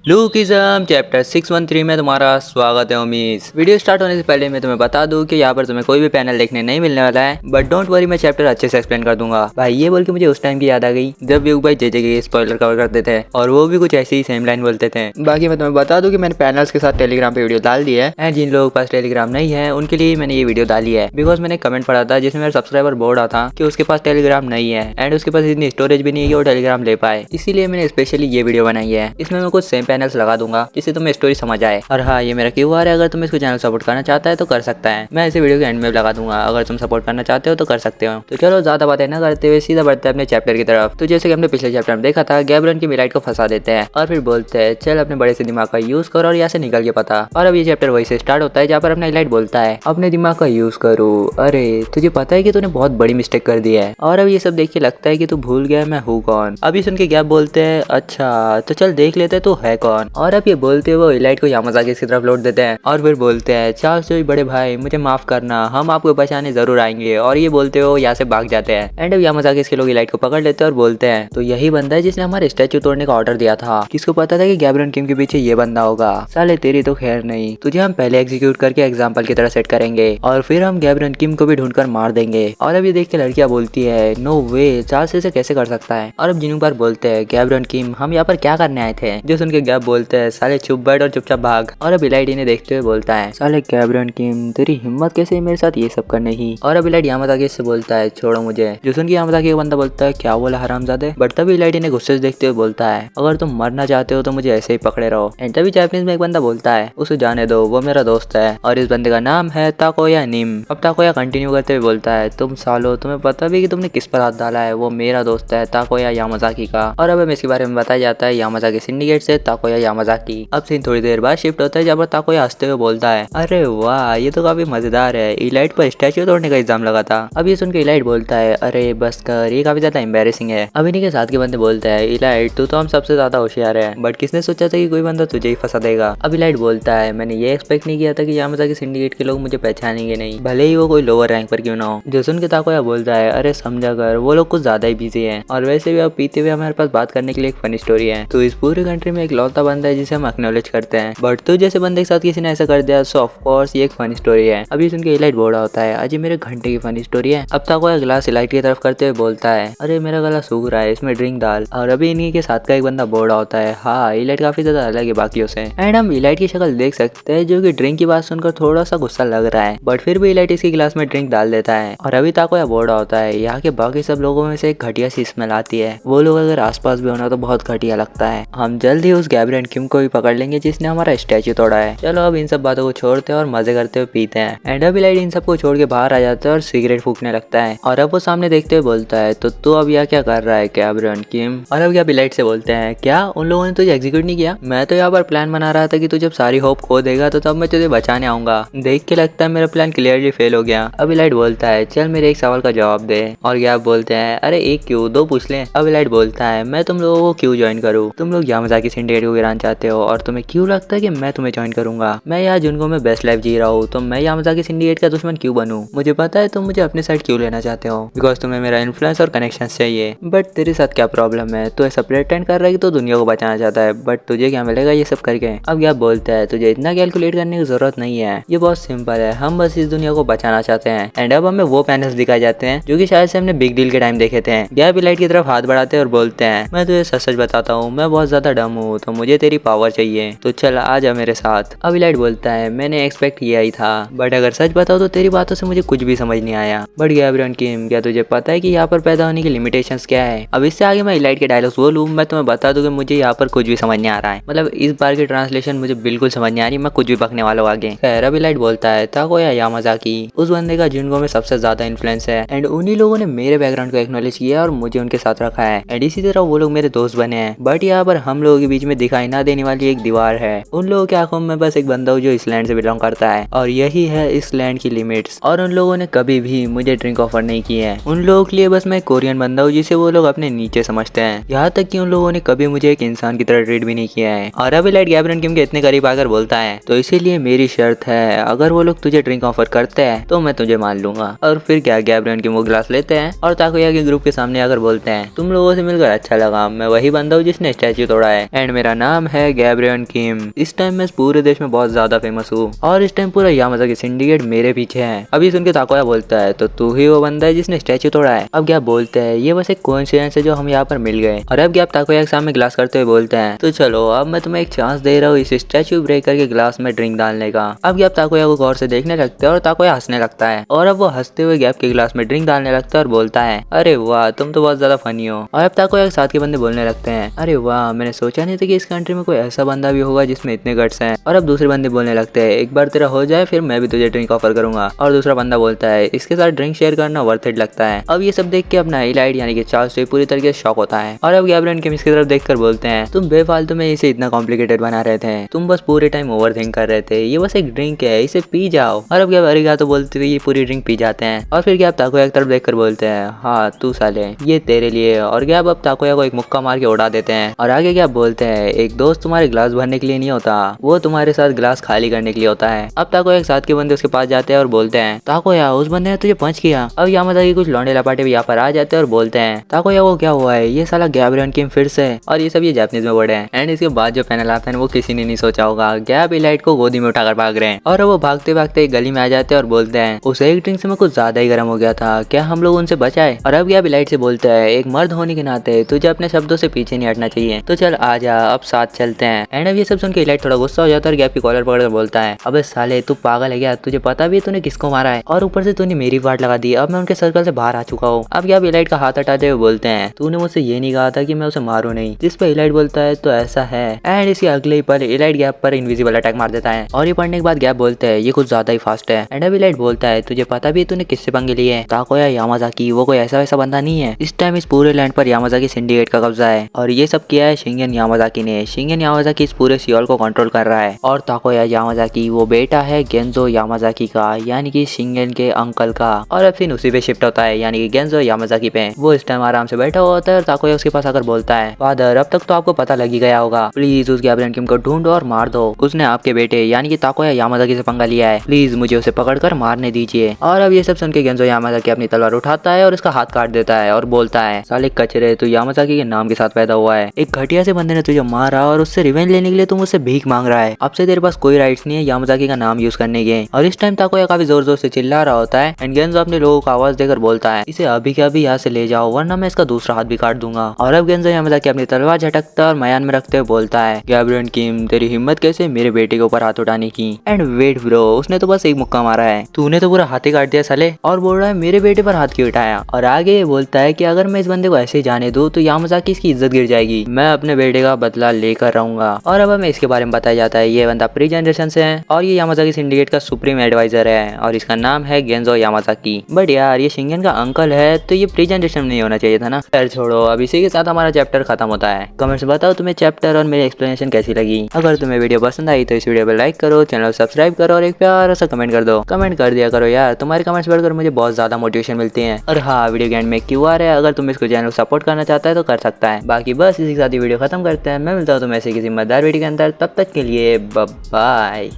लूकिज्म chapter 613 में तुम्हारा स्वागत है उम्मीद। वीडियो स्टार्ट होने से पहले मैं तुम्हें बता दूं कि यहाँ पर तुम्हें कोई भी पैनल देखने नहीं मिलने वाला है, बट डोंट वरी, मैं चैप्टर अच्छे से एक्सप्लेन कर दूंगा। भाई ये बोल के मुझे उस टाइम की याद आ गई जब व्यू भाई जेजे के स्पॉइलर कवर करते थे और वो भी कुछ ऐसी ही सेम लाइन बोलते थे। बाकी मैं तुम्हें बता दूं कि मैंने पैनल्स के साथ टेलीग्राम पे वीडियो डाल दी है एंड जिन लोगों के पास टेलीग्राम नहीं है उनके लिए मैंने ये वीडियो डाली है, बिकॉज मैंने कमेंट पढ़ा था जिसमें मेरा सब्सक्राइबर बोल रहा था कि उसके पास टेलीग्राम नहीं है एंड उसके पास इतनी स्टोरेज भी नहीं है कि वो टेलीग्राम ले पाए। इसीलिए मैंने स्पेशली ये वीडियो बनाई है। इसमें मैं कुछ सेम पैनल्स लगा दूंगा जिससे तुम्हें स्टोरी समझ आए। और हाँ, ये मेरा क्यूआर है, अगर तुम इसको चैनल सपोर्ट करना चाहता है तो कर सकता है। मैं इसे वीडियो के एंड में लगा दूंगा, अगर तुम सपोर्ट करना चाहते हो तो कर सकते हो। तो चलो ज्यादा बातें ना करते हुए सीधा बढ़ते हैं अपने चैप्टर की तरफ। तो जैसे कि हमने पिछले चैप्टर में देखा था, गैब्रियन की मिलाइट को फंसा देते हैं और फिर बोलते हैं चल अपने बड़े से दिमाग का यूज करो और यहाँ से निकल के पता। और अब ये चैप्टर वही से स्टार्ट होता है जहाँ पर अपना इलाइट बोलता है अपने दिमाग का यूज करो, अरे तुझे पता है कि तूने बहुत बड़ी मिस्टेक कर दी है। और अब ये सब देख के लगता है कि तू भूल गया मैं हूँ कौन। अभी सुन के गैब बोलते हैं अच्छा तो चल देख लेते तू है कौन। और अब ये बोलते हुए इलाइट को यामाजाकी की तरफ लौट देते हैं और फिर बोलते हैं चार्ल्स जोई बड़े भाई मुझे माफ करना, हम आपको बचाने जरूर आएंगे। और ये बोलते हुए यहाँ से भाग जाते हैं एंड अब यामाजाकी के लोग इलाइट को पकड़ लेते हैं और बोलते हैं तो यही बंदा है जिसने हमारे स्टैचू तोड़ने का ऑर्डर दिया था। किसको पता था कि गैब्रियन किम के पीछे ये बंदा होगा। साले तेरी तो खैर नहीं, तुझे हम पहले एग्जीक्यूट करके एग्जाम्पल की तरह सेट करेंगे और फिर हम गैब्रियन किम को भी ढूंढकर मार देंगे। और अब ये देख के लड़कियां बोलती है नो वे, चार्ल्स इसे कैसे कर सकता है। और अब जिनू पर बोलते हैं गैब्रियन किम हम यहाँ पर क्या करने आए थे। जो सुन के गैब बोलते हैं साले चुप बैठ और चुपचाप भाग। और अब इलाइट इन्हें देखते हुए बोलता है साले गैब्रियन किम तेरी हिम्मत कैसे है मेरे साथ ये सब करने की। और अब इलाइट यामाजाकी से बोलता है छोड़ो मुझे। जो सुन के यामाजाकी का बंदा बोलता है क्या बोला हरामजादे। बट तभी इलाइट इन्हें गुस्से से देखते हुए बोलता है अगर तुम मरना चाहते हो तो मुझे ऐसे ही पकड़े रहो। एंड तभी जापानीज में एक बंदा बोलता है उसे जाने दो, वो मेरा दोस्त है और इस बंदे का नाम है ताकोया निम। अब ताकोया कंटिन्यू करते हुए बोलता है तुम सालो तुम्हें पता भी कि तुमने किस पर हाथ डाला है, वो मेरा दोस्त है ताकोया यामाजाकी का। और अब हमें इसके बारे में बताया जाता है यामाजाकी सिंडिकेट से ताकोया यामाजाकी। अब सीन थोड़ी देर बाद शिफ्ट होता है जहाँ पर ताकोया हंसते हुए बोलता है अरे वाह ये तो काफी मजेदार है, इलाइट पर स्टैचू तोड़ने का इल्जाम लगा था। अब ये सुन के इलाइट बोलता है अरे बस कर, ये काफी ज्यादा एम्बेरेसिंग है। अब इन्हीं के साथ के बंदे बोलते हैं इलाइट तू तो हम सबसे ज्यादा होशियार है, बट किसने सोचा था कि कोई बंदा तुझे ही फंसा देगा। अब इलाइट बोलता है मैंने ये एक्सपेक्ट नहीं किया था कि यामाजाकी सिंडिकेट के लोग मुझे पहचानेंगे नहीं, भले ही वो कोई लोअर रैंक पर क्यों ना हो। जो सुन के ताकोया बोलता है अरे समझा कर, वो लोग कुछ ज्यादा ही बिजी हैं और वैसे भी अब पीते हुए हमारे पास बात करने के लिए एक फनी स्टोरी है। तो इस पूरी कंट्री में एक लौता बंदा है जिसे हम एक्नॉलेज करते हैं, बट तो जैसे बंदे के साथ किसी ने ऐसा कर दिया सो ऑफ कोर्स ये एक फनी स्टोरी है। अभी सुन के इलाइट बोल रहा होता है आज मेरे घंटे की फनी स्टोरी है। अब ताकोया गिलास इलाइट की तरफ करते हुए बोलता है अरे मेरा गला सूख रहा है इसमें ड्रिंक डाल। और अभी इन्हीं के साथ का एक बंदा बोल रहा होता है हाँ इलाइट काफी ज्यादा अलग है बाकियों से। एंड हम इलाइट की शक्ल देख सकते हैं जो कि ड्रिंक की बात सुनकर थोड़ा सा गुस्सा लग रहा है, बट फिर भी इलाइट इसके गिलास में ड्रिंक डाल देता है। और अभी ताकोया बोल रहा होता है यहाँ के बाकी सब लोगों में से एक घटिया सी स्मेल आती है, वो लोग अगर आसपास भी होना तो बहुत घटिया लगता है। हम जल्द ही उस गैब्रियन किम को भी पकड़ लेंगे जिसने हमारा स्टैचू तोड़ा है। चलो अब इन सब बातों को छोड़ते हैं और मजे करते हुए पीते हैं। एंड अब इलाइट इन सबको छोड़ के बाहर आ जाता है और सिगरेट फूकने लगता है। और अब वो सामने देखते हुए बोलता है तो तू अब यहाँ क्या कर रहा है गैब्रियन किम। और अब क्या इलाइट से बोलते हैं क्या उन लोगों ने तुझे एग्जीक्यूट नहीं किया, मैं तो यहाँ पर प्लान बना रहा था कि तू जब सारी होप खो देगा तो तब मैं तुझे बचाने आऊंगा। देख के लगता है मेरा प्लान क्लियरली फेल हो गया। अब इलाइट बोलता है चल मेरे एक सवाल का जवाब दे। और गैब बोलते हैं अरे एक क्यों दो पूछ ले। अब इलाइट बोलता है मैं तुम लोगों को क्यों ज्वाइन करूँ, तुम लोग यामाजाकी सिंडिकेट को गिराना चाहते हो और तुम्हें क्यों लगता है कि मैं तुम्हें ज्वाइन करूंगा। मैं यहाँ जुनको में बेस्ट लाइफ जी रहा हूँ तो मैं यामाजाकी सिंडिकेट का दुश्मन क्यों बनूं। मुझे पता है तुम मुझे अपने साइड क्यों लेना चाहते हो, बिकॉज तुम्हें मेरा इन्फ्लुएंस और कनेक्शन चाहिए। बट तेरे साथ क्या प्रॉब्लम है, तू ऐसा प्रेटेंड कर रहा है कि तो दुनिया को बचाना चाहता है, बट तुझे क्या मिलेगा ये सब करके। अब क्या बोलता है तुझे इतना कैलकुलेट करने की जरूरत नहीं है, ये बहुत सिंपल है, हम बस इस दुनिया को बचाना चाहते हैं। एंड अब हमें वो पैनल्स दिखाए जाते हैं जो कि शायद से हमने बिग डील के टाइम देखे थे। गैब इलाइट की तरफ हाथ बढ़ाते हैं और बोलते हैं मैं तुझे सच सच बताता हूँ मैं बहुत ज्यादा डम हूँ तो मुझे तेरी पावर चाहिए, तो चल आ जा मेरे साथ। अब इलाइट बोलता है मैंने एक्सपेक्ट किया ही था, बट अगर सच बताओ तो तेरी बातों से मुझे कुछ भी समझ नहीं आया। बट गैब्रियन किम क्या तुझे पता है कि यहाँ पर पैदा होने की लिमिटेशंस क्या है। अब इससे आगे मैं इलाइट के डायलॉग्स बोलूँ मैं तुम्हें बता दूं कि मुझे यहाँ पर कुछ भी समझ नहीं आ रहा है, मतलब इस बार की ट्रांसलेशन मुझे बिल्कुल समझ नहीं आ रही, मैं कुछ भी बकने वाला हूँ आगे। खैर अब इलाइट बोलता है ताकोया यामाजाकी उस बंदे का जिनको में सबसे ज्यादा इन्फ्लुएंस है एंड उन्हीं लोगों ने मेरे बैकग्राउंड को एक्नॉलेज किया और मुझे उनके साथ रखा है एंड इसी तरह वो लोग मेरे दोस्त बने हैं। बट यहाँ पर हम लोगों के बीच में दिखाई ना देने वाली एक दीवार है, उन लोगों की आंखों में बस एक बंदा हूँ जो इस लैंड से बिलोंग करता है और यही है इस लैंड की लिमिट्स। और उन लोगों ने कभी भी मुझे ड्रिंक ऑफर नहीं की है, उन लोगों के लिए बस मैं कोरियन बंदा हूँ जिसे वो लोग अपने नीचे समझते हैं। यहाँ तक कि उन लोगों ने कभी मुझे एक इंसान की तरह ट्रीट भी नहीं किया है। और अब इलाइट गैब्रियन किम के इतने करीब आकर बोलता है तो इसीलिए मेरी शर्त है अगर वो लोग तुझे ड्रिंक ऑफर करते हैं तो मैं तुझे मान लूंगा। और फिर क्या गैब्रियन किम वो गिलास लेते हैं और ताकोया के ग्रुप के सामने आकर बोलते हैं तुम लोगों से मिलकर अच्छा लगा, मैं वही बंदा हूँ जिसने स्टैचू तोड़ा है एंड मेरा नाम है गैब्रियल किम। इस टाइम मैं पूरे देश में बहुत ज्यादा फेमस हूँ और इस टाइम पूरा यामाज़ाकी सिंडिकेट मेरे पीछे है। अभी सुन के ताकोया बोलता है तो तू ही वो बंदा है जिसने स्टैचू तोड़ा है। अब गैब बोलते हैं ये बस एक कोइंसिडेंस है जो हम यहाँ पर मिल गए। और अब गैब ताकोया के सामने ग्लास करते हुए बोलते हैं तो चलो अब मैं तुम्हें एक चांस दे रहा हूँ इस स्टैचू ब्रेक करके ग्लास में ड्रिंक डालने का। अब गैब ताकोया को गौर से देखने लगता है और ताकोया हंसने लगता है और अब वो हंसते हुए गैब के ग्लास में ड्रिंक डालने लगता है और बोलता है अरे वाह तुम तो बहुत ज्यादा फनी हो। और अब ताकोया के साथ के बंदे बोलने लगते हैं अरे वाह मैंने सोचा नहीं था कि इस कंट्री में कोई ऐसा बंदा भी होगा जिसमें इतने गट्स हैं। और अब दूसरे बंदे बोलने लगते हैं एक बार तेरा हो जाए फिर मैं भी तुझे ड्रिंक ऑफर करूंगा। और दूसरा बंदा बोलता है इसके साथ ड्रिंक शेयर करना वर्थ इट लगता है। अब ये सब देख के अपना इलाइट यानी कि चार्ल्स पूरी तरीके से शॉक होता है और अब गैब्रियल किम इसकी तरफ देखकर बोलते हैं तुम बेफालतू में इसे इतना कॉम्प्लिकेटेड बना रहे थे, तुम बस पूरे टाइम ओवर थिंक कर रहे थे, ये बस एक ड्रिंक है इसे पी जाओ। और अब गैब तो बोलते हुए ये पूरी ड्रिंक पी जाते हैं और फिर गैब ताकोया की तरफ देखकर बोलते हैं हाँ तू साले ये तेरे लिए। और गैब अब ताकोया को एक मुक्का मार के उड़ा देते हैं और आगे गैब बोलते हैं एक दोस्त तुम्हारे ग्लास भरने के लिए नहीं होता, वो तुम्हारे साथ ग्लास खाली करने के लिए होता है। अब ताकोया के साथ के बंदे उसके पास जाते हैं और बोलते हैं ताकोया उस बंदे ने तुझे पंच किया। अब यामाज़ाकी कुछ लौंडे लपाटे भी यहाँ पर आ जाते हैं और बोलते हैं ताकोया को क्या हुआ है, ये साला गैब्रियल किम फिर से। और ये सब ये जापानीज में वर्ड है। एंड इसके बाद जो पैनल आता है वो किसी ने नहीं सोचा होगा, गैब इलाइट को गोदी में उठाकर भाग रहे हैं और वो भागते भागते एक गली में आ जाते हैं और बोलते हैं उस एक ड्रिंक से मैं कुछ ज्यादा ही गर्म हो गया था, क्या हम लोग उनसे बचाए। और अब गैब इलाइट से बोलता है एक मर्द होने के नाते तुझे अपने शब्दों से पीछे नहीं हटना चाहिए, तो चल आजा अब साथ चलते हैं। एंड अब ये सब सुन के इलाइट थोड़ा गुस्सा हो जाता है और गैब की कॉलर पकड़कर बोलता है अबे साले तू पागल है क्या, तुझे पता भी है तूने किसको मारा है और ऊपर से तूने मेरी वाट लगा दी, अब मैं उनके सर्कल से बाहर आ चुका हूँ। अब गैब इलाइट का हाथ हटाते हुए बोलते हैं तूने मुझसे ये नहीं कहा था कि मैं उसे मारूं नहीं, जिस पे इलाइट बोलता है तो ऐसा है। एंड इसके अगले ही पल इलाइट गैब पर इनविजिबल अटैक मार देता है और ये पढ़ने के बाद गैब बोलते हैं ये कुछ ज्यादा ही फास्ट है। एंड अब इलाइट बोलता है तुझे पता भी है तूने किससे पंगे लिए है, ताकोया यामाज़ाकी वो कोई ऐसा वैसा बंदा नहीं है, इस टाइम इस पूरे लैंड पर यामाज़ाकी सिंडिकेट का कब्जा है और ये सब किया है शिंगन यामाज़ाकी ने। शिंगन यामाज़ाकी इस पूरे सियोल को कंट्रोल कर रहा है और ताकोया यामाज़ाकी वो बेटा है गेंजो यामाज़ाकी का यानी कि शिंगन के अंकल का। और अब सीन उसी पे शिफ्ट होता है यानी कि गेंजो यामाज़ाकी पे। वो इस टाइम आराम से बैठा हुआ होता है और ताकोया उसके पास आकर बोलता है फादर अब तक तो आपको पता लग ही गया होगा, प्लीज उस गैब्रियल किम को ढूंढो और मार दो, उसने आपके बेटे यानी कि ताकोया यामाज़ाकी से पंगा लिया है, प्लीज मुझे उसे पकड़कर मारने दीजिए। और अब ये सब सुन के गेंजो यामाज़ाकी अपनी तलवार उठाता है और उसका हाथ काट देता है और बोलता है साले कचरे तू यामाज़ाकी के नाम के साथ पैदा हुआ है, एक घटिया से बंदे ने तुझे मारा और उससे रिवेंज लेने के लिए तू मुझसे भीख मांग रहा है, अब से तेरे पास कोई राइट्स नहीं है यामाज़ाकी का नाम यूज करने के। और इस टाइम ताकोया काफी जोर जोर से चिल्ला रहा होता है एंड गेंजो अपने लोगों को आवाज देकर बोलता है इसे अभी के अभी यहाँ से ले जाओ वरना मैं इसका दूसरा हाथ भी काट दूंगा। और अब गेंजो यामाज़ाकी अपनी तलवार झटकता और म्यान में रखते हुए बोलता है गैब्रियल किम तेरी हिम्मत कैसे मेरे बेटे के ऊपर हाथ उठाने की। एंड वेट ब्रो उसने तो बस एक मुक्का मारा है, तूने तो पूरा हाथ ही काट दिया साले, और बोल रहा है मेरे बेटे पर हाथ क्यों उठाया। और आगे ये बोलता है कि अगर मैं इस बंदे को ऐसे ही जाने दूं तो यामाज़ाकी इसकी इज्जत गिर जाएगी, मैं अपने बेटे का बदला लेकर रहूंगा। और अब हमें इसके बारे में बताया जाता है ये बंदा प्री जनरेशन से है और ये यामाज़ाकी सिंडिकेट का सुप्रीम एडवाइजर है और इसका नाम है गेंजो यामाज़ाकी। बट यार ये शिंगन का अंकल है तो ये प्री जनरेशन में नहीं होना चाहिए था ना। खैर छोड़ो, अब इसी के साथ हमारा चैप्टर खत्म होता है। कमेंट्स बताओ तुम्हें चैप्टर और मेरी एक्सप्लेनेशन कैसी लगी। अगर तुम्हें वीडियो पसंद आई तो इस वीडियो पर लाइक करो, चैनल सब्सक्राइब करो और एक प्यारा सा कमेंट कर दो। कमेंट कर दिया करो यार, तुम्हारे कमेंट्स पढ़कर मुझे बहुत ज्यादा मोटिवेशन मिलती है। और हाँ वीडियो के एंड में QR है, अगर तुम इसको चैनल को सपोर्ट करना चाहता है तो कर सकता है। बाकी बस इसी के साथ ही वीडियो खत्म करते हैं। मैं मिलता हूँ तुम्हें ऐसे किसी मजेदार वीडियो के अंदर, तब तक के लिए बाय।